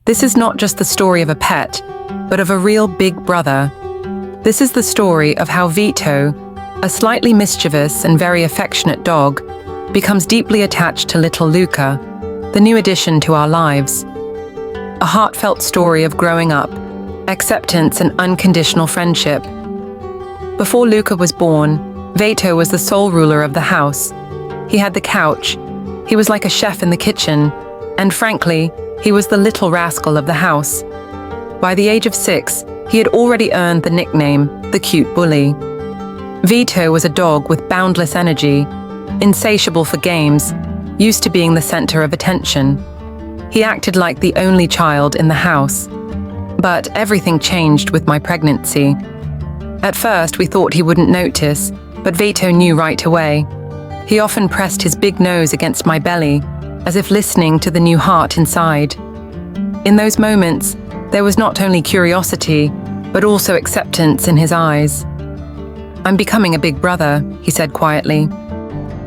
This is not just the story of a pet, but of a real big brother. This is the story of how Veto, a slightly mischievous and very affectionate dog, becomes deeply attached to little Luca, the new addition to our lives. A heartfelt story of growing up, acceptance and unconditional friendship. Before Luca was born, Veto was the sole ruler of the house. He had the couch. He was like a chef in the kitchen, and frankly, he was the little rascal of the house. By the age of 6, he had already earned the nickname, the cute bully. Veto was a dog with boundless energy, insatiable for games, used to being the center of attention. He acted like the only child in the house. But everything changed with my pregnancy. At first, we thought he wouldn't notice, but Veto knew right away. He often pressed his big nose against my belly, as if listening to the new heart inside. In those moments, there was not only curiosity, but also acceptance in his eyes. "I'm becoming a big brother," he said quietly.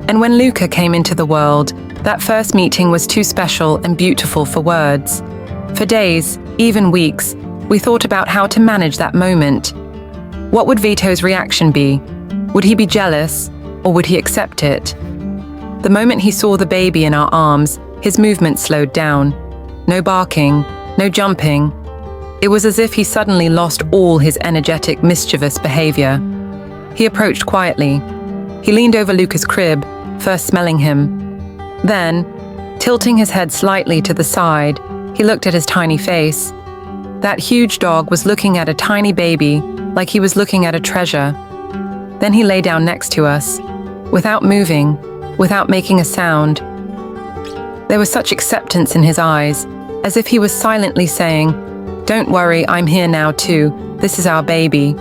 And when Luca came into the world, that first meeting was too special and beautiful for words. For days, even weeks, we thought about how to manage that moment. What would Veto's reaction be? Would he be jealous, or would he accept it? The moment he saw the baby in our arms, his movement slowed down. No barking, no jumping. It was as if he suddenly lost all his energetic, mischievous behavior. He approached quietly. He leaned over Luca's crib, first smelling him. Then, tilting his head slightly to the side, he looked at his tiny face. That huge dog was looking at a tiny baby like he was looking at a treasure. Then he lay down next to us, without moving, without making a sound. There was such acceptance in his eyes, as if he was silently saying, "Don't worry, I'm here now too. This is our baby."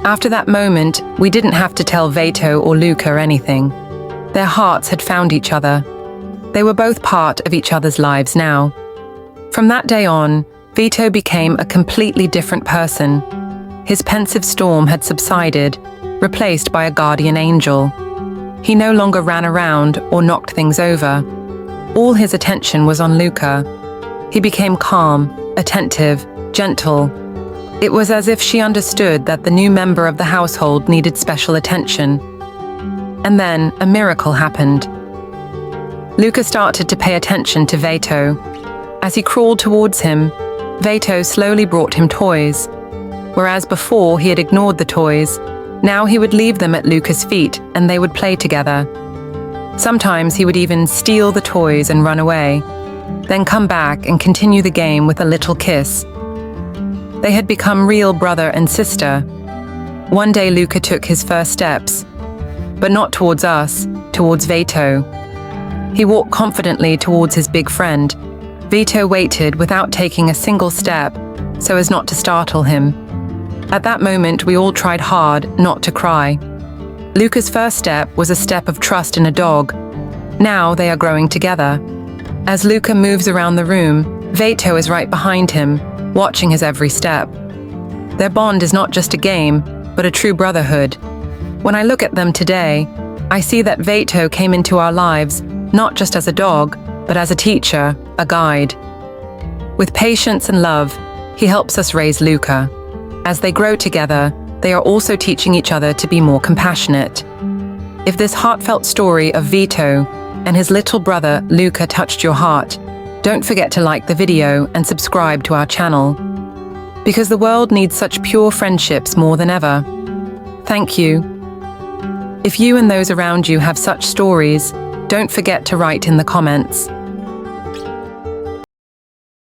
After that moment, we didn't have to tell Veto or Luca anything. Their hearts had found each other. They were both part of each other's lives now. From that day on, Veto became a completely different person. His pensive storm had subsided, replaced by a guardian angel. He no longer ran around or knocked things over. All his attention was on Luca. He became calm, attentive, gentle. It was as if she understood that the new member of the household needed special attention. And then a miracle happened. Luca started to pay attention to Veto. As he crawled towards him, Veto slowly brought him toys. Whereas before he had ignored the toys, now he would leave them at Luca's feet and they would play together. Sometimes he would even steal the toys and run away, then come back and continue the game with a little kiss. They had become real brother and sister. One day Luca took his first steps, but not towards us, towards Veto. He walked confidently towards his big friend. Veto waited without taking a single step, so as not to startle him. At that moment, we all tried hard not to cry. Luca's first step was a step of trust in a dog. Now they are growing together. As Luca moves around the room, Veto is right behind him, watching his every step. Their bond is not just a game, but a true brotherhood. When I look at them today, I see that Veto came into our lives not just as a dog, but as a teacher, a guide. With patience and love, he helps us raise Luca. As they grow together, they are also teaching each other to be more compassionate. If this heartfelt story of Veto and his little brother Luca touched your heart, don't forget to like the video and subscribe to our channel. Because the world needs such pure friendships more than ever. Thank you. If you and those around you have such stories, don't forget to write in the comments.